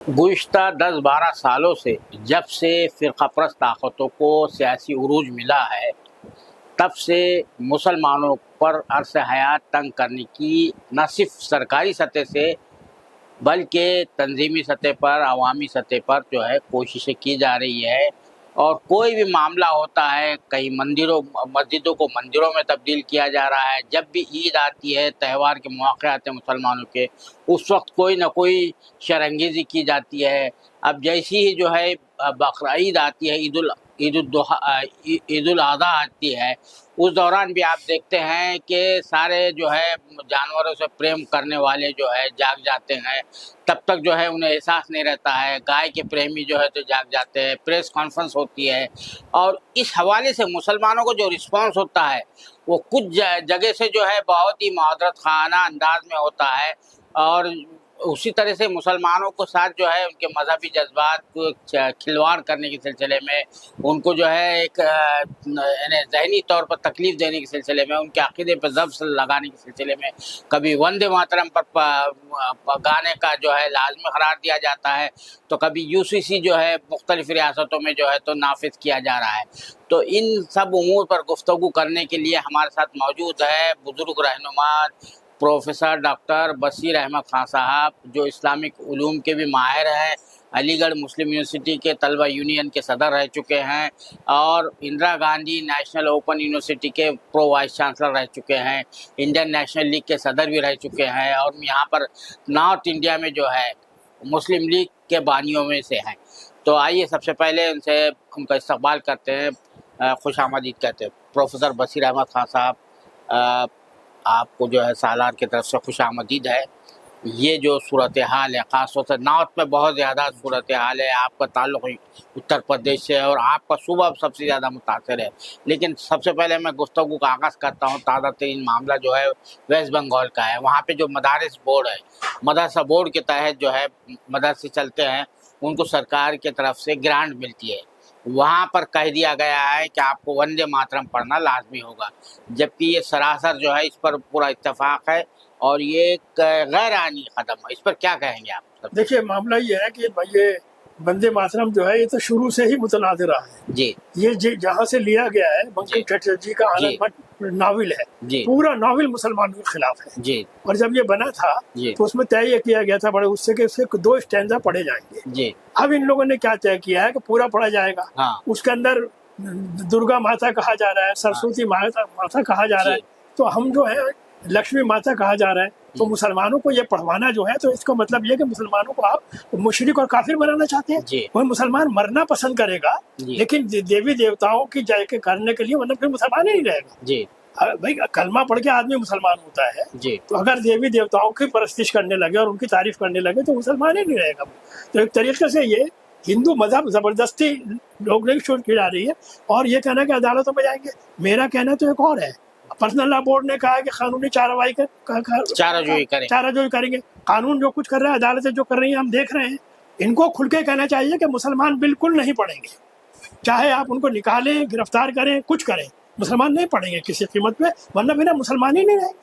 गुज़िश्ता 10-12 सालों से जब से फ़िरक़ा परस्त ताक़तों को सियासी उरूज मिला है, तब से मुसलमानों पर अर्स हयात तंग करने की न सिर्फ सरकारी सतह से बल्कि तंजीमी सतह पर, अवामी सतह पर जो है कोशिशें की जा रही है। और कोई भी मामला होता है, कहीं मस्जिदों को मंदिरों में तब्दील किया जा रहा है। जब भी ईद आती है, त्यौहार के मौके आते हैं मुसलमानों के, उस वक्त कोई ना कोई शरंगेज़ी की जाती है। अब जैसी ही जो है बकरा ईद आती है, ईद उल अज़हा आती है, उस दौरान भी आप देखते हैं कि सारे जो है जानवरों से प्रेम करने वाले जो है जाग जाते हैं। तब तक जो है उन्हें एहसास नहीं रहता है। गाय के प्रेमी जो है तो जाग जाते हैं। प्रेस कॉन्फ्रेंस होती है और इस हवाले से मुसलमानों को जो रिस्पांस होता है वो कुछ जगह से जो है बहुत ही मुआदरत खाना अंदाज में होता है। और उसी तरह से मुसलमानों को साथ जो है उनके मजहबी जज्बात को खिलवाड़ करने के सिलसिले में, उनको जो है एक ज़हनी तौर पर तकलीफ़ देने के सिलसिले में, उनके अक़ीदे पर ज़ब्त लगाने के सिलसिले में कभी वंदे मातरम पर गाने का जो है लाज़मी करार दिया जाता है, तो कभी यूसीसी जो है मुख्तलिफ़ रियासतों में जो है तो नाफिज किया जा रहा है। तो इन सब उमूर पर गुफ्तगू करने के लिए हमारे साथ मौजूद है बुज़ुर्ग रहनुमा प्रोफेसर डॉक्टर बशीर अहमद खान साहब, जो इस्लामिक उलूम के भी माहिर हैं, अलीगढ़ मुस्लिम यूनिवर्सिटी के तलबा यूनियन के सदर रह चुके हैं और Indira Gandhi national open university के प्रो वाइस चांसलर रह चुके हैं, इंडियन नेशनल लीग के सदर भी रह चुके हैं और यहाँ पर नॉर्थ इंडिया में जो है मुस्लिम लीग के बानियों में से हैं। तो आइए सबसे पहले उनसे उनका इस्तकबाल करते हैं, खुश आमदीद कहते हैं। प्रोफेसर बशीर अहमद खान साहब, आपको जो है सालार की तरफ से खुश आमदीद है। ये जो सूरत हाल है, ख़ास तौर से नॉर्थ में बहुत ज़्यादा सूरत हाल है, आपका ताल्लुक़ उत्तर प्रदेश से और आपका सूबा सबसे ज़्यादा मुतासर है। लेकिन सबसे पहले मैं गुफ्तगू का आगाज़ करता हूँ। ताज़ा तरीन मामला जो है वेस्ट बंगाल का है। वहाँ पे जो मदारिस बोर्ड है, मदरसा बोर्ड के तहत जो है मदरसे चलते हैं, उनको सरकार की तरफ से ग्रांट मिलती है। वहाँ पर कह दिया गया है कि आपको वंदे मातरम पढ़ना लाजमी होगा, जबकि ये सरासर जो है इस पर पूरा इत्तेफाक है और ये एक गैर आईनी कदम है। इस पर क्या कहेंगे आप? देखिए, मामला ये है कि भाई ये वंदे मातरम जो है ये तो शुरू से ही मुतनाज़िरा है जी। ये जहाँ से लिया गया है बंकिम चटर्जी का आनंद मठ नावल है जी। पूरा नावल मुसलमानों के खिलाफ है जी। और जब ये बना था तो उसमें तय किया गया था बड़े उससे कि उससे 2 स्टैंजा पढ़े जाएंगे जी। अब इन लोगों ने क्या तय किया है कि पूरा पढ़ा जाएगा। हाँ। उसके अंदर दुर्गा माता कहा जा रहा है, सरस्वती माता कहा जा रहा है, तो हम जो है लक्ष्मी माता कहा जा रहा है। तो मुसलमानों को ये पढ़वाना जो है तो इसका मतलब ये कि मुसलमानों को आप मुशरिक और काफिर बनाना चाहते हैं। वह मुसलमान मरना पसंद करेगा लेकिन देवी देवताओं की जय के करने के लिए, मतलब फिर मुसलमान ही नहीं रहेगा जी। भाई कलमा पढ़ के आदमी मुसलमान होता है जी। तो अगर देवी देवताओं की परस्तिश करने लगे और उनकी तारीफ करने लगे तो मुसलमान ही नहीं रहेगा। तो एक तरीके से ये हिंदू मजहब जबरदस्ती लोग नहीं शुरू की जा रही है और ये कहना कि अदालतों में जाएंगे। मेरा कहना तो एक और है, पर्सनल लॉ बोर्ड ने कहा है कि कानूनी चारावाई चाराजोई करेंगे। कानून जो कुछ कर रहा है, अदालतें जो कर रही हैं, हम देख रहे हैं। इनको खुल के कहना चाहिए कि मुसलमान बिल्कुल नहीं पढ़ेंगे, चाहे आप उनको निकालें, गिरफ्तार करें, कुछ करें, मुसलमान नहीं पढ़ेंगे किसी कीमत पे, वरना बिना मुसलमान ही नहीं रहेंगे।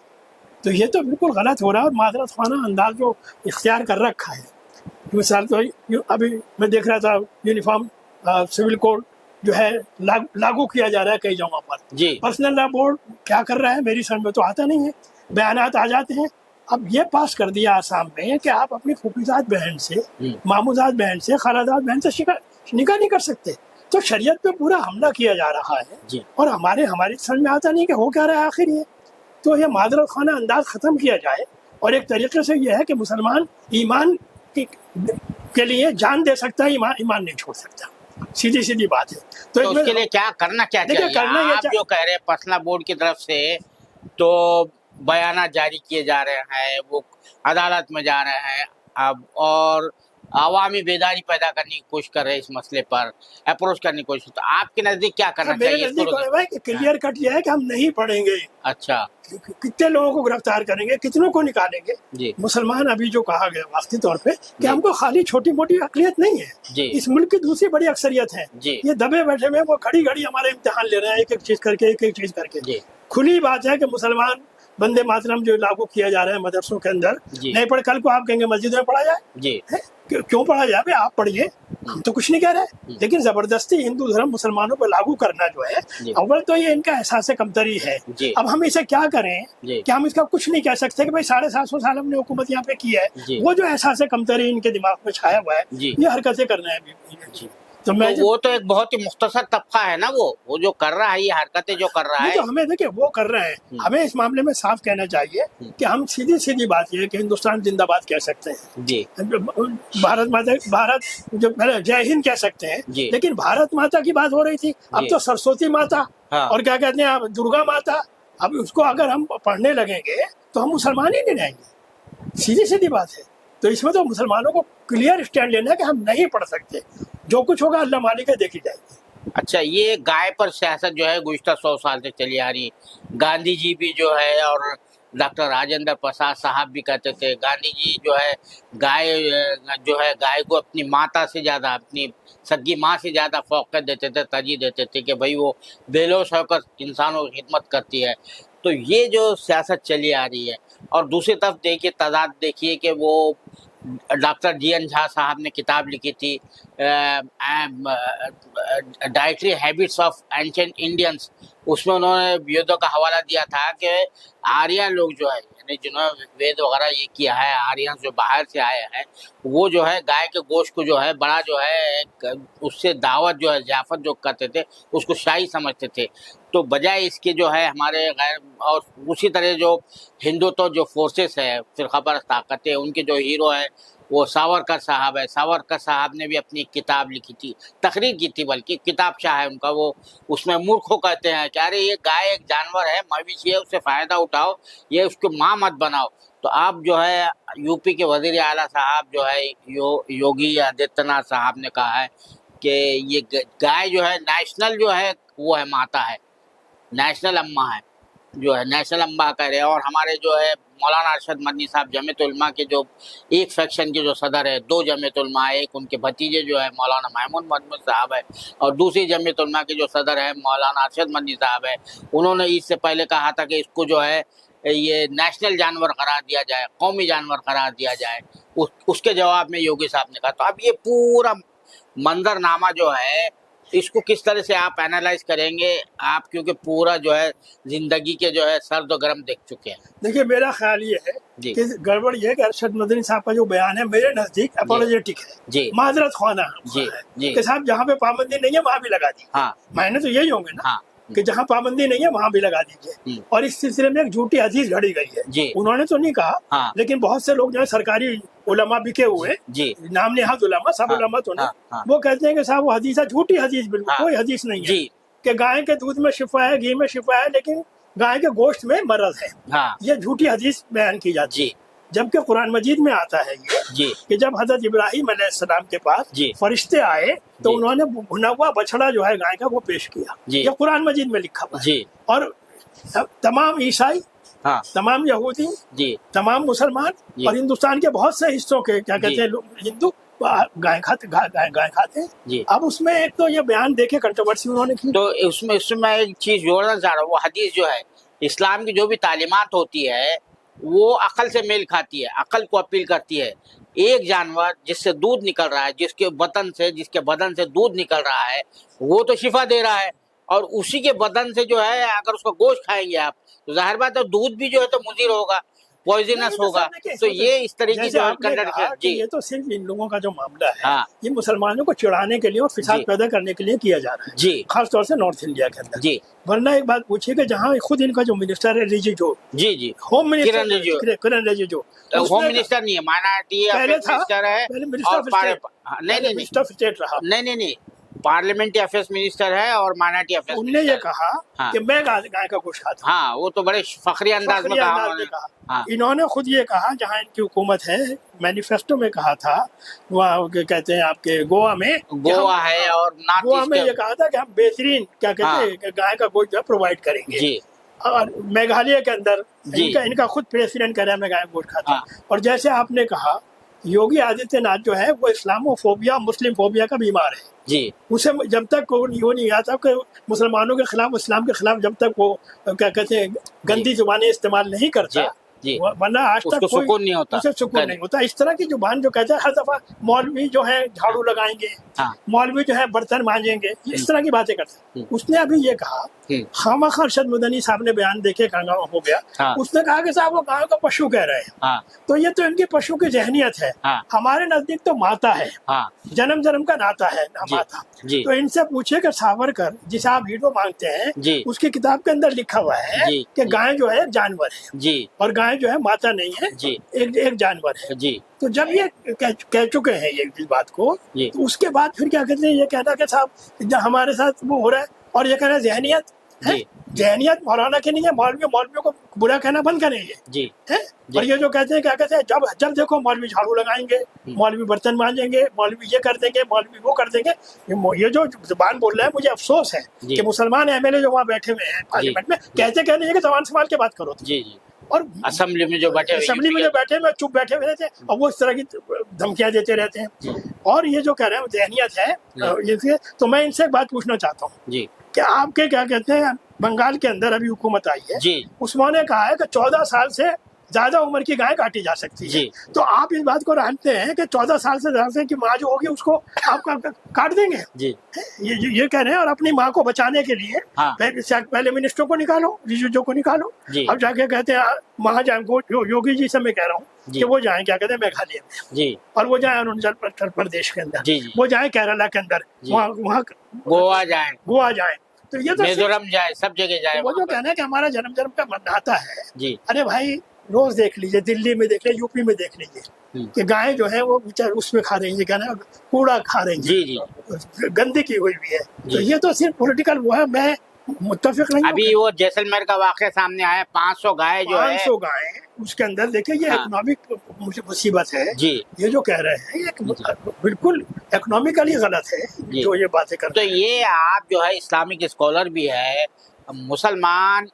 तो ये तो बिल्कुल गलत हो रहा है और मादरत खाना अंदाज जो इख्तियार कर रखा है। मिसाल तो अभी मैं देख रहा था यूनिफॉर्म सिविल कोड जो है लागू किया जा रहा है कई जगहों पर जी। पर्सनल लॉ बोर्ड क्या कर रहा है मेरी समझ में तो आता नहीं है। बयानात आ जाते हैं। अब ये पास कर दिया आसाम में कि आप अपनी फूफीजात बहन से, मामूजात बहन से, खालाजात बहन से निकाह नहीं कर सकते। तो शरीयत पे पूरा हमला किया जा रहा है जी। और हमारी समझ में आता नहीं कि हो क्या रहा है आखिर ये। तो ये मादरत खाना अंदाज खत्म किया जाए और एक तरीके से ये है कि मुसलमान ईमान के लिए जान दे सकता है, ईमान नहीं छोड़ सकता। सीधी सीधी बात है। तो उसके लिए क्या चाहिए? करना आप जो कह रहे हैं पर्सनल बोर्ड की तरफ से तो बयान जारी किए जा रहे हैं, वो अदालत में जा रहे हैं अब, और आवामी बेदारी पैदा करने की कोशिश कर रहे हैं, इस मसले पर अप्रोच करने की कोशिश। तो आपके नजदीक क्या करना चाहिए? क्लियर कट ये है कि हम नहीं पढ़ेंगे। अच्छा, कितने लोगों को गिरफ्तार करेंगे, कितनों को निकालेंगे जी। मुसलमान अभी जो कहा गया वास्तविक तौर पे कि हमको खाली छोटी मोटी अकलियत नहीं है जी। इस मुल्क की दूसरी बड़ी अक्सरियत है जी। ये दबे बैठे में वो घड़ी घड़ी हमारे इम्तिहान ले रहे हैं, एक एक चीज करके। खुली बात है कि मुसलमान वंदे मातरम जो लागू किया जा रहा है मदरसों के अंदर नहीं पढ़े, कल को आप कहेंगे मस्जिद में पढ़ा जाए जी। क्यों पढ़ा जाए, आप पढ़िए, हम तो कुछ नहीं कह रहे, लेकिन जबरदस्ती हिंदू धर्म मुसलमानों पर लागू करना जो है, अव्वल तो ये इनका एहसास कमतरी है। अब हम इसे क्या करें कि हम इसका कुछ नहीं कह सकते कि भाई 750 साल हमने हुकूमत यहाँ पे की है, वो जो एहसास कमतरी इनके दिमाग में छाया हुआ है, ये हरकतें करना है। तो वो तो एक बहुत ही मुख्तसर तबका है ना, वो जो कर रहा है, ये हरकतें जो कर रहा है, तो हमें देखिए वो कर रहे हैं, हमें इस मामले में साफ कहना चाहिए कि हम सीधी सीधी बात ये कि हिंदुस्तान जिंदाबाद कह सकते हैं जी, भारत माता, भारत जो जय हिंद कह सकते हैं, लेकिन भारत माता की बात हो रही थी, अब तो सरस्वती माता और क्या कहते हैं दुर्गा माता, अब उसको अगर हम पढ़ने लगेंगे तो हम मुसलमान ही नहीं रहेंगे, सीधी सीधी बात है। तो इसमें तो मुसलमानों को क्लियर स्टैंड लेना है कि हम नहीं पढ़ सकते, जो कुछ होगा अल्लाह मालिक है, देखी जाएगी। अच्छा, ये गाय पर सियासत जो है गुज़िश्ता 100 साल से चली आ रही, गांधी जी भी जो है और डॉक्टर राजेंद्र प्रसाद साहब भी कहते थे, गांधी जी जो है गाय को अपनी माता से ज़्यादा, अपनी सगी माँ से ज़्यादा फौक़ियत देते थे, तरजीह देते थे कि भाई वो बेलोस होकर इंसानों की खिदमत करती है। तो ये जो सियासत चली आ रही है, और दूसरी तरफ देखिए तजाद देखिए कि वो डॉक्टर जी.एन. झा साहब ने किताब लिखी थी dietary habits of ancient Indians, उसमें उन्होंने वेदों का हवाला दिया था कि आर्यन लोग जो है, यानी जिन्होंने वेद वगैरह ये किया है, आर्यन जो बाहर से आए हैं, वो जो है गाय के गोश्त को जो है बड़ा जो है उससे दावत जो है ज़ियाफ़त जो करते थे उसको शाही समझते थे। तो बजाय इसके जो है हमारे गैर, और उसी तरह जो हिंदुत्व जो फोर्सेस है, फ़िरक़ापरस्त ताकतें, उनके जो हीरो है वो सावरकर साहब है। सावरकर साहब ने भी अपनी किताब लिखी थी, तकरीर की थी, बल्कि किताब शाह है उनका, वो उसमें मूर्खों कहते हैं कि अरे ये गाय एक जानवर है, मवेशी है, उससे फ़ायदा उठाओ, ये उसको माँ मत बनाओ। तो आप जो है यूपी के वज़ीर आला साहब जो है योगी आदित्यनाथ साहब ने कहा है कि ये गाय जो है नेशनल जो है वो है माता है, नेशनल अम्मा है, जो है नेशनल अम्मा कह रहे हैं। और हमारे जो है मौलाना अरशद मदनी साहब जमीयत उलमा के जो एक सेक्शन के जो सदर है, 2 जमीयत उलमा है, एक उनके भतीजे जो है मौलाना महमूद मदनी साहब है, और दूसरी जमीयत उलमा के जो सदर है मौलाना अरशद मदनी साहब है, उन्होंने इससे पहले कहा था कि इसको जो है ये नेशनल जानवर करार दिया जाए, कौमी जानवर करार दिया जाए। उसके जवाब में योगी साहब ने कहा। तो अब ये पूरा मंजरनामा जो है, इसको किस तरह से आप एनालाइज करेंगे आप, क्योंकि पूरा जो है जिंदगी के जो है सर्द और गर्म देख चुके हैं। देखिए मेरा ख्याल ये है कि गड़बड़ ये है कि अरशद मदनी साहब का जो बयान है मेरे नजदीक अपोलोजेटिक है, माजरत ख्वाना है कि साहब जहाँ पे पाबंदी नहीं है वहाँ भी लगा दी। हाँ, मायने तो यही होंगे ना कि जहाँ पाबंदी नहीं है वहाँ भी लगा दीजिए। और इस सिलसिले में एक झूठी हदीस घड़ी गई है, उन्होंने तो नहीं कहा, लेकिन बहुत से लोग जो है सरकारी उलमा बिके हुए, नाम नेहाद उलमा, सब उलमा तो नहीं, वो कहते हैं कि साहब वो हदीस है, झूठी हदीस, बिल्कुल कोई हदीस नहीं है कि गाय के दूध में शिफा है, घी में शिफा है, लेकिन गाय के गोश्त में मरज है। ये झूठी हदीस बयान की जाती है, जबकि कुरान मजीद में आता है ये कि जब हजरत इब्राहिम अलैहिस्सलाम के पास फरिश्ते आए तो उन्होंने भुना हुआ बछड़ा जो है गाय का वो पेश किया, ये कुरान मजीद में लिखा हुआ है। और तमाम ईसाई, तमाम यहूदी, तमाम मुसलमान और हिंदुस्तान के बहुत से हिस्सों के क्या कहते हैं हिंदू गाय खाते हैं। अब उसमें एक तो ये बयान देखे कंट्रोवर्सी उन्होंने की, तो उसमें एक चीज जोड़ना चाह रहा हूँ, वो हदीस जो है इस्लाम की जो भी तालीमात होती है वो अकल से मेल खाती है, अकल को अपील करती है। एक जानवर जिससे दूध निकल रहा है, जिसके बदन से दूध निकल रहा है, वो तो शिफा दे रहा है, और उसी के बदन से जो है अगर उसका गोश्त खाएंगे आप तो जाहिर बात है दूध भी जो है तो मुजीर होगा, पॉइजनस होगा। तो ये इस तरीके जो ये तो सिर्फ इन लोगों का जो मामला है, ये मुसलमानों को चिढ़ाने के लिए और फिसाद पैदा करने के लिए किया जा रहा है, खास तौर से नॉर्थ इंडिया के अंदर। वरना एक बात पूछिए कि जहाँ खुद इनका जो मिनिस्टर है रिजिजू, होम मिनिस्टर किरण रिजिजू, होम मिनिस्टर नहीं है, माइनॉरिटी मिनिस्टर है, मिनिस्टर ऑफ स्टेट रहा, नहीं पार्लियामेंट्री अफेयर्स मिनिस्टर है और माइनॉरिटी अफेयर्स। उनने ये कहा कि मैं गाय का गोश्त खाता हूं। हाँ, वो तो बड़े फखरी अंदाज में कहा। इन्होंने खुद ये कहा, जहाँ इनकी हुकूमत है, मैनिफेस्टो में कहा था, वहाँ कहते हैं आपके गोवा में, गोवा है और गोवा में ये कहा था कि हम बेहतरीन क्या कहते हैं गाय का गोश्त प्रोवाइड करेंगे। और मेघालय के अंदर इनका खुद प्रेसिडेंट कह रहा है मैं गाय का गोश्त खाता हूँ। और जैसे आपने कहा योगी आदित्यनाथ जो है वो इस्लामोफोबिया, मुस्लिम फोबिया का बीमार है उसे जब तक वो नहीं आता कि मुसलमानों के खिलाफ, इस्लाम के खिलाफ जब तक वो क्या कहते हैं गंदी जुबानें इस्तेमाल नहीं करता, جی वरना आज तक उसको सुकून नहीं होता, उसे सुकून नहीं होता। इस तरह की जुबान जो कहता है हर दफा मौलवी जो है झाड़ू लगाएंगे, हाँ। मौलवी जो है बर्तन मांजेंगे, इस तरह की बातें करते हैं। उसने अभी ये कहा, खामखा अरशद मदनी साहब ने बयान देखे गाँव हो गया, हाँ। उसने कहा कि साहब वो गाँव का पशु कह रहे हैं, हाँ। तो ये तो इनकी पशु की जहनियत है, हाँ। हमारे नजदीक तो माता है, हाँ। जन्म जन्म का नाता है माता। जी। तो इनसे पूछे कि सावरकर जिसे आप हीरो मांगते हैं, जी। उसकी किताब के अंदर लिखा हुआ है जी। कि गाय जो है जानवर है, जी। और गाय जो है माता नहीं है, जी। एक जानवर है। जी। तो जब ये कह चुके हैं ये इस बात को, तो उसके बाद फिर क्या कहते हैं, ये कहना कि साहब हमारे साथ वो हो रहा है, और ये कहना जहनियत है, जहनियत मौलाना की नहीं है, मौलवियों को बुरा कहना बंद करेंगे जी है। और ये जो कहते हैं क्या कहते हैं, जब देखो मौलवी झाड़ू लगाएंगे, मौलवी बर्तन मांजेंगे, मौलवी ये कर देंगे, मौलवी वो कर देंगे, ये जो जुबान बोल रहा है, मुझे अफसोस है कि मुसलमान एमएलए जो वहाँ बैठे हुए हैं पार्लियामेंट में, कहते नहीं है कि जबान संभाल के बात करो। जी जी। और असेंबली में जो बैठे हुए चुप बैठे हुए रहते हैं, और वो इस तरह की धमकियां देते रहते हैं। और ये जो कह रहे हैं जहनियत है, ये तो मैं इनसे एक बात पूछना चाहता हूँ जी कि आपके क्या कहते हैं, बंगाल के अंदर अभी हुकूमत आई है जी, उसने कहा है कि 14 साल से ज्यादा उम्र की गाय काटी जा सकती है। तो आप इस बात को जानते हैं कि 14 साल से ज्यादा की माँ जो होगी उसको आप काट देंगे जी। ये कह रहे हैं। और अपनी माँ को बचाने के लिए पहले मिनिस्टर को निकालो, रिजिजू को निकालो, अब जाके कहते हैं वहाँ जाए, योगी जी से मैं कह रहा हूँ कि वो जाए, क्या कहते हैं, मेघालय में जी, और वो जाए अरुणाचल प्रदेश के अंदर, वो जाए केरला के अंदर, वहाँ गोवा जाए, तो ये तो मिजोरम जाए, सब जगह जाए। वो जो कहना है कि हमारा जन्म का नाता है जी। अरे भाई रोज देख लीजिए, दिल्ली में देख लीजिए, यूपी में देख लीजिए कि गाय जो है वो उसमें खा रही है, क्या ना, कूड़ा खा रही है जी जी, गंदगी हुई हुई है। तो ये तो सिर्फ पॉलिटिकल वो है, मैं मुत्तफिक नहीं। अभी वो जैसलमेर का वाक़या सामने आया, 500 गाय जो है, 500 गाय उसके अंदर, देखिए ये इकोनॉमिक मुसीबत है जी। ये जो कह रहे हैं ये बिल्कुल इकोनॉमिकली गलत है जो ये बातें कर रहे हैं। तो ये आप जो है इस्लामिक स्कॉलर भी है, मुसलमान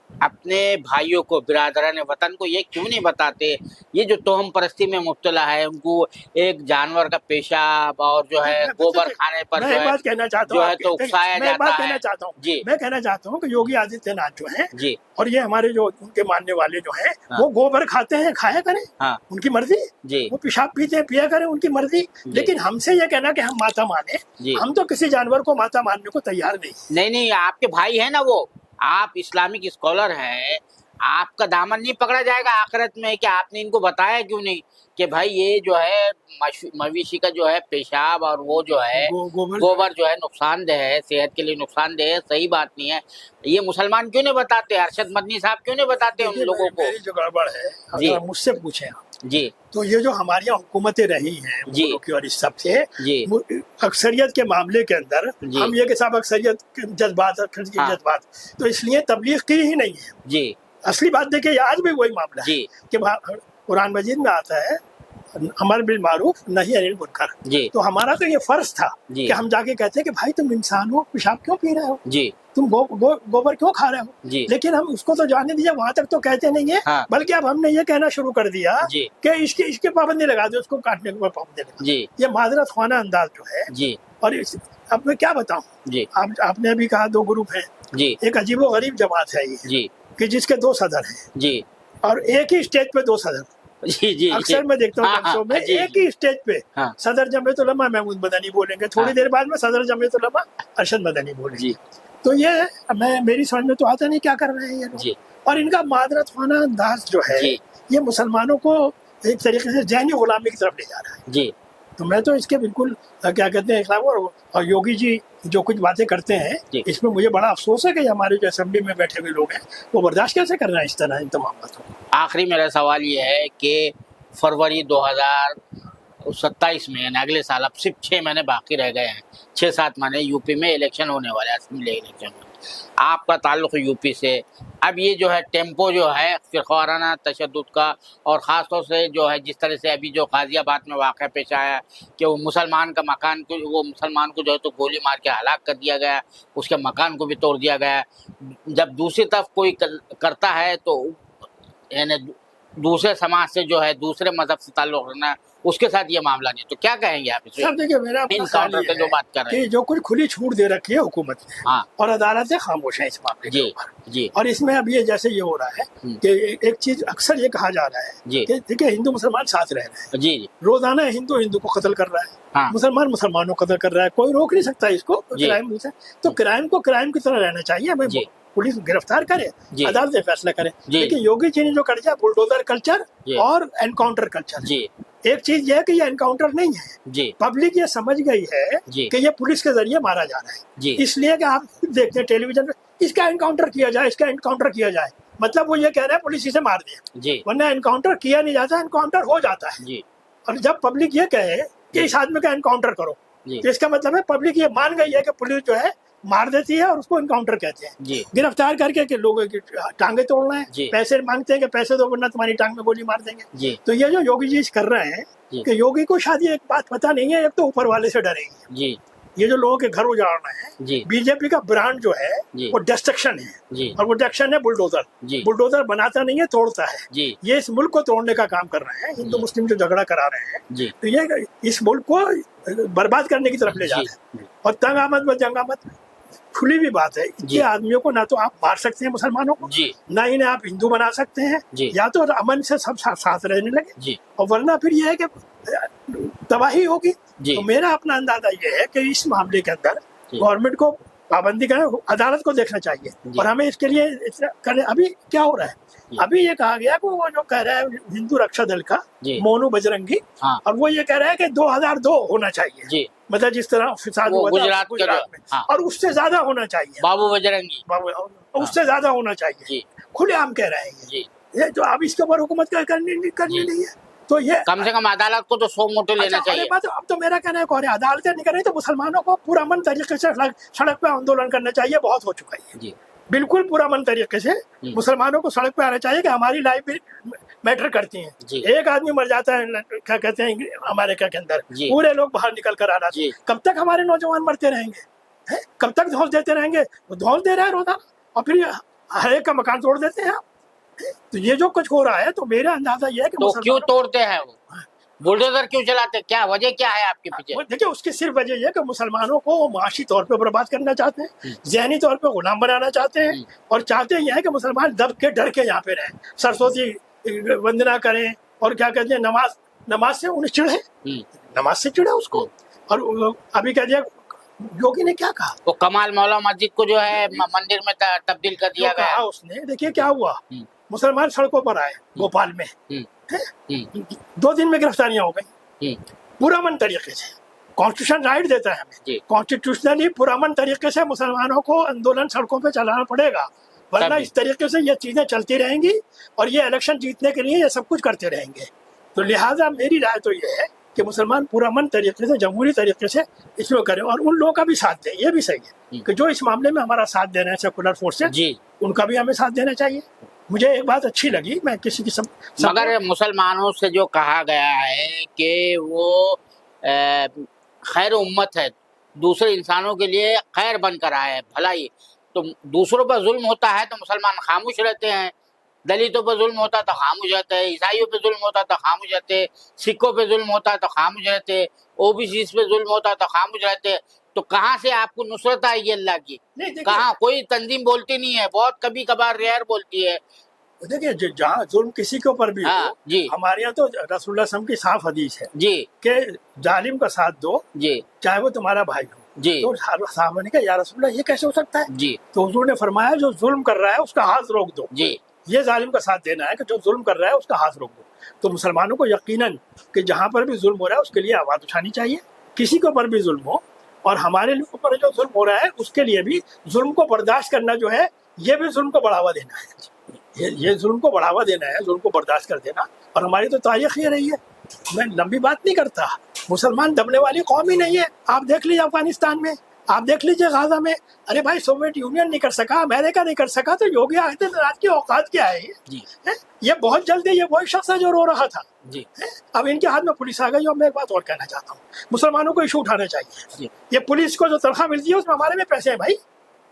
अपने भाइयों को, बिरादरान वतन को ये क्यों नहीं बताते, ये जो तोहम परस्ती में मुब्तला है, उनको एक जानवर का पेशाब और जो है गोबर खाने पर मैं बात कहना चाहता हूँ, तो उकसाया जाता है। मैं कहना चाहता हूँ कि योगी आदित्यनाथ जो है जी, और ये हमारे जो उनके मानने वाले जो है वो गोबर खाते हैं, खाया करें, उनकी मर्जी जी। वो पेशाब पीते हैं, पिया करें, उनकी मर्जी। लेकिन हमसे ये कहना कि हम माता माने, हम तो किसी जानवर को माता मानने को तैयार नहीं। आपके भाई है ना, वो आप इस्लामिक स्कॉलर हैं, आपका दामन नहीं पकड़ा जाएगा आखिरत में कि आपने इनको बताया क्यों नहीं कि भाई ये जो है मवेशी का जो है पेशाब और वो जो है गोबर जो है नुकसानदेह है, सेहत के लिए नुकसानदेह है, सही बात नहीं है। ये मुसलमान क्यों नहीं बताते, अरशद मदनी साहब क्यों नहीं बताते उन लोगों को? मेरी जो गड़बड़ है, अगर मुझसे पूछे जी, तो ये जो हमारी यहाँ हुकूमतें रही हैं जी की, और इस सब से अक्सरियत के मामले के अंदर हम ये कि साहब अक्सरियत के जज्बात तो इसलिए तबलीग की ही नहीं है जी। असली बात देखिए आज भी वही मामला है कि कुरान मजीद में आता है अमर बिल मारूफ नहीं अनिल मुनकर जी। तो हमारा तो ये फर्ज था कि हम जाके कहते हैं कि भाई तुम इंसान हो, पेशाब क्यों पी रहे हो जी, तुम गोबर क्यों खा रहे हो जी। लेकिन हम उसको तो जाने दिया, वहां तक तो कहते नहीं है, बल्कि अब हमने ये कहना शुरू कर दिया कि इसके पाबंदी लगा दो, उसको काटने के पाबंदी लगा जी। ये माजरत खाना अंदाज जो है जी। और अब मैं क्या बताऊँ जी, आपने अभी कहा 2 ग्रुप है जी, एक अजीबो गरीब जमात है ये जी, कि जिसके 2 सदर हैं जी, और एक ही स्टेज पे 2 सदर जी जी। अक्सर मैं देखता हूँ में एक ही स्टेज पे सदर जमीयत उलमा महमूद मदनी बोलेंगे, थोड़ी देर बाद में सदर जमीयत उलमा अरशद मदनी बोलेंगे। तो ये मेरी समझ में तो आता नहीं क्या कर रहे हैं ये लोग। और इनका मादरत खाना अंदाज जो है ये मुसलमानों को एक तरीके से जहनी गुलामी की तरफ ले जा रहा है जी। तो मैं तो इसके बिल्कुल क्या कहते हैं इस्लाम और योगी जी जो कुछ बातें करते हैं इसमें मुझे बड़ा अफसोस है कि हमारे जो असेंबली में बैठे हुए लोग हैं वो बर्दाश्त कैसे कर रहे हैं इस तरह इन तमाम बातों को। आखिरी मेरा सवाल ये है कि फरवरी 2027 में यानी अगले साल, अब सिर्फ 6 महीने बाकी रह गए हैं, 6-7 महीने यूपी में इलेक्शन होने वाले हैं, असेंबली इलेक्शन। आपका ताल्लुक यूपी से, अब ये जो है टेम्पो जो है फ़िरक़ावाराना तशद्दुद का, और ख़ास तौर से जो है जिस तरह से अभी जो गाज़ियाबाद में वाक़या पेश आया कि वो मुसलमान को जो है तो गोली मार के हलाक कर दिया गया, उसके मकान को भी तोड़ दिया गया। जब दूसरी तरफ कोई करता है तो यानी दूसरे समाज से जो है, दूसरे मज़हब से ताल्लुक़ रखना, اس کے ساتھ یہ معاملہ نہیں. تو کیا کہیں گے آپ اس سر دیکھیے میرا انکاؤنٹر پہ جو بات کر رہے ہیں کہ جو کچھ کھلی چھوٹ دے رکھی ہے حکومت نے ہاں اور عدالتیں خاموش ہیں اس معاملے کے اوپر. جی اور اس میں اب یہ جیسے یہ ہو رہا ہے کہ ایک چیز اکثر یہ کہا جا رہا ہے کہ دیکھیں ہندو مسلمان ساتھ رہ رہے ہیں. جی روزانہ ہندو کو قتل کر رہا ہے, مسلمان مسلمانوں کو قتل کر رہا ہے, کوئی روک نہیں سکتا اس کو کرائم سے. تو کرائم کو کرائم کی طرح رہنا چاہیے. ہمیں پولیس گرفتار کرے, عدالتیں فیصلہ کرے. لیکن یوگی جی نے جو کر دیا بلڈوزر کلچر اور انکاؤنٹر کلچر, ایک چیز یہ ہے کہ یہ انکاؤنٹر نہیں ہے. پبلک یہ سمجھ گئی ہے کہ یہ پولیس کے ذریعے مارا جا رہا ہے. اس لیے کہ آپ خود دیکھتے ہیں ٹیلی ویژن پہ اس کا انکاؤنٹر کیا جائے, اس کا انکاؤنٹر کیا جائے, مطلب وہ یہ کہہ رہے ہیں پولیس اسے مار دیا. ورنہ انکاؤنٹر کیا نہیں جاتا, انکاؤنٹر ہو جاتا ہے. اور جب پبلک یہ کہے کہ اس آدمی کا انکاؤنٹر کرو تو اس کا مطلب ہے پبلک یہ مان گئی ہے کہ پولیس جو ہے مار دیتی ہے اور اس کو انکاؤنٹر کہتے ہیں. گرفتار کر کے کہ لوگوں کی ٹانگیں توڑنا ہے, پیسے مانگتے ہیں کہ پیسے دو ورنہ تمہاری ٹانگ میں گولی مار دیں گے. تو یہ جو یوگی جی کر رہے ہیں کہ یوگی کو شاید یہ ایک بات پتہ نہیں ہے, ایک تو اوپر والے سے ڈریں گے. یہ جو لوگوں کے گھر اجاڑنا ہے, بی جے پی کا برانڈ جو ہے وہ ڈسٹرکشن ہے, اور وہ ڈسٹرکشن ہے بلڈوزر. بلڈوزر بناتا نہیں ہے, توڑتا ہے. یہ اس ملک کو توڑنے کا کام کر رہے ہیں. ہندو مسلم جو جھگڑا کرا رہے ہیں تو یہ اس ملک کو برباد کرنے کی طرف لے جا رہے ہیں. اور تنگ آمد و جنگ آمد کھلی بھی بات ہے. یہ آدمیوں کو نہ تو آپ مار سکتے ہیں مسلمانوں کو, نہ انہیں آپ ہندو بنا سکتے ہیں. یا تو امن سے سب ساتھ رہنے لگے, اور ورنہ پھر یہ ہے کہ تباہی ہوگی. تو میرا اپنا اندازہ یہ ہے کہ اس معاملے کے اندر گورنمنٹ کو پابندی کریں, عدالت کو دیکھنا چاہیے. اور ہمیں اس کے لیے کریں. ابھی کیا ہو رہا ہے, ابھی یہ کہا گیا کہ وہ جو کہہ رہا ہے ہندو رکشا دل کا مونو بجرنگی, اور وہ یہ کہہ رہا ہے کہ 2002 ہونا چاہیے, مطلب جس طرح فساد ہوا تھا گجرات میں, اور اس سے زیادہ ہونا چاہیے. بابو بجرنگی اس سے زیادہ ہونا چاہیے. کھلے عام کہہ رہے ہیں یہ. تو اب اس کے اوپر حکومت کرنی نہیں ہے. تو یہ کم سے کم عدالت کو تو سو موٹو لینا چاہیے. اب تو میرا کہنا ہے عدالتیں نہیں کر رہی تو مسلمانوں کو پرامن طریقے سے سڑک پہ آندولن کرنا چاہیے. بہت ہو چکا ہے. بالکل پرامن طریقے سے مسلمانوں کو سڑک پہ آنا چاہیے کہ ہماری لائف بھی میٹر کرتی ہیں. ایک آدمی مر جاتا ہے کیا کہتے ہیں امریکہ کے اندر, پورے لوگ باہر نکل کر آ رہے ہیں. کب تک ہمارے نوجوان مرتے رہیں گے؟ کب تک دھوس دیتے رہیں گے؟ وہ دھوس دے رہے ہیں روزانہ, اور پھر ہر ایک کا مکان توڑ دیتے ہیں. تو یہ جو کچھ ہو رہا ہے تو میرا اندازہ یہ ہے کہ تو کیوں توڑتے ہیں وہ بلڈوزر کیوں چلاتے, کیا وجہ کیا ہے آپ کے پیچھے؟ دیکھیں اس کی صرف وجہ یہ کہ مسلمانوں کو وہ معاشی طور پہ برباد کرنا چاہتے ہیں, ذہنی طور پہ غلام بنانا چاہتے ہیں, اور چاہتے یہ ہے کہ مسلمان دب کے ڈر کے یہاں پہ رہیں, سرسوتی وندنا کریں, اور کیا کہتے ہیں نماز سے انہیں چڑھے, نماز سے چڑھے اس کو. اور ابھی کہہ دیا یوگی نے کیا کہا, وہ کمال مولا مسجد کو جو ہے مندر میں تبدیل کر دیا گیا اس نے. دیکھیے کیا ہوا, مسلمان سڑکوں پر آئے بھوپال میں, 2 دن میں گرفتاریاں ہو گئی پرامن طریقے سے. کانسٹیٹیوشن رائٹ دیتا ہے ہمیں, کانسٹیٹیوشنلی پرامن طریقے سے مسلمانوں کو آندولن سڑکوں پہ چلانا پڑے گا, ورنہ اس طریقے سے یہ چیزیں چلتی رہیں گی اور یہ الیکشن جیتنے کے لیے یہ سب کچھ کرتے رہیں گے. تو لہٰذا میری رائے تو یہ ہے کہ مسلمان پرامن طریقے سے جمہوری طریقے سے اس میں کریں, اور ان لوگوں کا بھی ساتھ دیں. یہ بھی صحیح ہے کہ جو اس معاملے میں ہمارا ساتھ دینا ہے سیکولر فورسز, ان کا بھی ہمیں ساتھ دینا چاہیے. مجھے ایک بات اچھی لگی, میں کسی کی مگر مسلمانوں سے جو کہا گیا ہے کہ وہ خیر امت ہے, دوسرے انسانوں کے لیے خیر بن کر آئے, بھلائی. تو دوسروں پر ظلم ہوتا ہے تو مسلمان خاموش رہتے ہیں, دلتوں پہ ظلم ہوتا تو خاموش رہتے ہیں, عیسائیوں پہ ظلم ہوتا تو خاموش رہتے, سکھوں پہ ظلم ہوتا تو خاموش رہتے, او بی سیز پہ ظلم ہوتا تو خاموش رہتے. تو کہاں سے آپ کو نصرت آئے گی اللہ کی؟ کہاں کوئی تنظیم بولتی نہیں ہے, بہت کبھی کبھار ریئر بولتی ہے. دیکھیے جہاں ظلم کسی کے اوپر بھی ہو, ہمارے یہاں تو رسول اللہ صلی اللہ علیہ وسلم کی صاف حدیث ہے کہ ظالم کا ساتھ دو چاہے وہ تمہارا بھائی ہو. تو صحابہ نے کہا یا رسول اللہ یہ کیسے ہو سکتا ہے؟ تو حضور نے فرمایا جو ظلم کر رہا ہے اس کا ہاتھ روک دو. یہ ظالم کا ساتھ دینا ہے کہ جو ظلم کر رہا ہے اس کا ہاتھ روک دو. تو مسلمانوں کو یقیناً کہ جہاں پر بھی ظلم ہو رہا ہے اس کے لیے آواز اٹھانی چاہیے. کسی کے اوپر بھی ظلم ہو, اور ہمارے اوپر جو ظلم ہو رہا ہے اس کے لیے بھی ظلم کو برداشت کرنا جو ہے یہ بھی ظلم کو بڑھاوا دینا ہے. یہ ظلم کو بڑھاوا دینا ہے, ظلم کو برداشت کر دینا. اور ہماری تو تاریخ یہ رہی ہے, میں لمبی بات نہیں کرتا, مسلمان دبنے والی قوم ہی نہیں ہے. آپ دیکھ لیجیے افغانستان میں, آپ دیکھ لیجیے غزہ میں. ارے بھائی سوویت یونین نہیں کر سکا, امریکہ نہیں کر سکا, تو یوگی آدتیہ ناتھ کی اوقات کیا ہے؟ یہ بہت جلدی یہ وہی شخص ہے جو رو رہا تھا. اب ان کے ہاتھ میں پولیس آ گئی. اور میں ایک بات اور کہنا چاہتا ہوں, مسلمانوں کو ایشو اٹھانا چاہیے. یہ پولیس کو جو تنخواہ ملتی ہے اس میں ہمارے میں پیسے ہیں بھائی,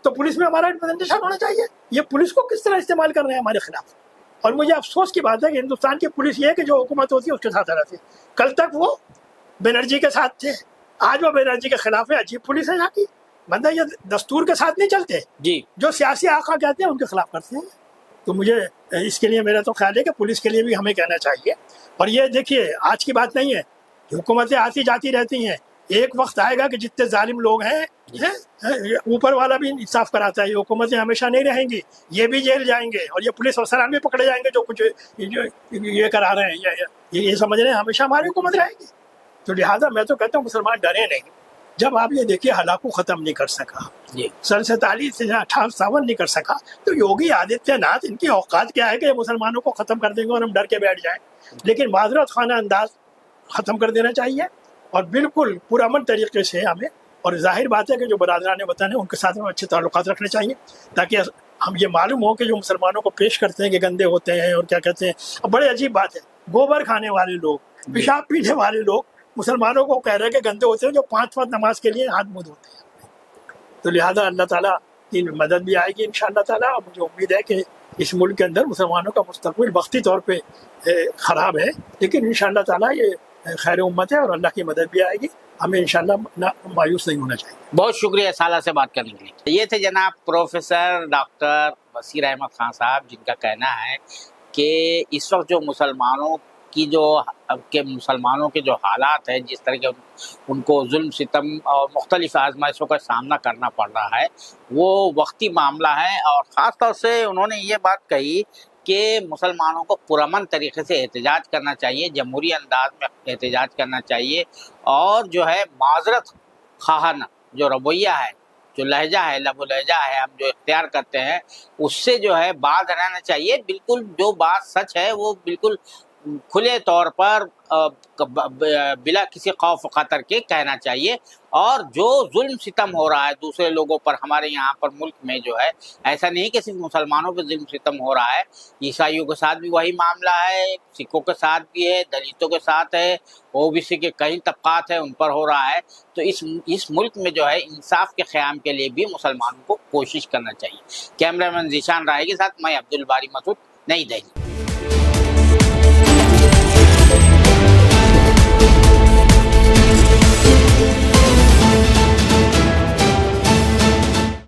تو پولیس میں ہمارا ریپرزنٹیشن ہونا چاہیے. یہ پولیس کو کس طرح استعمال کر رہے ہیں ہمارے خلاف, اور مجھے افسوس کی بات ہے کہ ہندوستان کی پولیس یہ ہے کہ جو حکومت ہوتی ہے اس کے ساتھ رہتی ہے. کل تک وہ بنرجی کے ساتھ تھے, آج وہ بنرجی کے خلاف ہے. عجیب پولیس ہے یہاں کی. بندہ یہ دستور کے ساتھ نہیں چلتے جی, جو سیاسی آقا کہتے ہیں ان کے خلاف کرتے ہیں. تو مجھے اس کے لیے میرا تو خیال ہے کہ پولیس کے لیے بھی ہمیں کہنا چاہیے. اور یہ دیکھیے آج کی بات نہیں ہے, حکومتیں آتی جاتی رہتی ہیں. ایک وقت آئے گا کہ جتنے ظالم لوگ ہیں اوپر والا بھی انصاف کراتا ہے. یہ حکومتیں ہمیشہ نہیں رہیں گی, یہ بھی جیل جائیں گے اور یہ پولیس افسران بھی پکڑے جائیں گے جو کچھ یہ کرا رہے ہیں, یہ سمجھ رہے ہیں ہمیشہ ہماری حکومت رہے گی. تو لہٰذا میں تو کہتا ہوں مسلمان ڈرے نہیں. جب آپ یہ دیکھیے ہلاکو ختم نہیں کر سکا, 47 سے 58 نہیں کر سکا, تو یوگی آدتیہ ناتھ ان کی اوقات کیا ہے کہ مسلمانوں کو ختم کر دیں گے اور ہم ڈر کے بیٹھ جائیں. لیکن معذرت خانہ انداز ختم کر دینا چاہیے اور بالکل پرامن طریقے سے ہمیں. اور ظاہر بات ہے کہ جو برادران وطن ہیں ان کے ساتھ ہمیں اچھے تعلقات رکھنے چاہیے تاکہ ہم یہ معلوم ہو کہ جو مسلمانوں کو پیش کرتے ہیں کہ گندے ہوتے ہیں اور کیا کہتے ہیں. اب بڑے عجیب بات ہے, گوبر کھانے والے لوگ, پیشاب پینے والے لوگ مسلمانوں کو کہہ رہے ہیں کہ گندے ہوتے ہیں جو 5 وقت نماز کے لیے ہاتھ منہ دھوتے ہیں. تو لہٰذا اللہ تعالیٰ کی مدد بھی آئے گی انشاءاللہ تعالیٰ. اور مجھے امید ہے کہ اس ملک کے اندر مسلمانوں کا مستقبل وقتی طور پہ خراب ہے, لیکن انشاءاللہ تعالیٰ یہ خیر امت ہے اور اللہ کی مدد بھی آئے گی. ہمیں انشاءاللہ مایوس نہیں ہونا چاہیے. بہت شکریہ سالہ سے بات کرنے کے لیے. یہ تھے جناب پروفیسر ڈاکٹر بصیر احمد خان صاحب, جن کا کہنا ہے کہ اس وقت جو مسلمانوں کے جو حالات ہیں, جس طرح کے ان کو ظلم ستم اور مختلف آزمائشوں کا سامنا کرنا پڑ رہا ہے, وہ وقتی معاملہ ہے. اور خاص طور سے انہوں نے یہ بات کہی کہ مسلمانوں کو پرامن طریقے سے احتجاج کرنا چاہیے, جمہوری انداز میں احتجاج کرنا چاہیے, اور جو ہے معذرت خواہانہ جو رویہ ہے, جو لہجہ ہے, لب و لہجہ ہے ہم جو اختیار کرتے ہیں, اس سے جو ہے باز رہنا چاہیے. بالکل جو بات سچ ہے وہ بالکل کھلے طور پر بلا کسی خوف و خطر کے کہنا چاہیے. اور جو ظلم ستم ہو رہا ہے دوسرے لوگوں پر ہمارے یہاں پر ملک میں, جو ہے ایسا نہیں کہ صرف مسلمانوں پہ ظلم ستم ہو رہا ہے, عیسائیوں کے ساتھ بھی وہی معاملہ ہے, سکھوں کے ساتھ بھی ہے, دلتوں کے ساتھ ہے, OBC کے کئی طبقات ہیں ان پر ہو رہا ہے. تو اس ملک میں جو ہے انصاف کے قیام کے لیے بھی مسلمانوں کو کوشش کرنا چاہیے. کیمرہ مین ذیشان رائے کے ساتھ میں عبد الباری مسعود, نئی دہلی.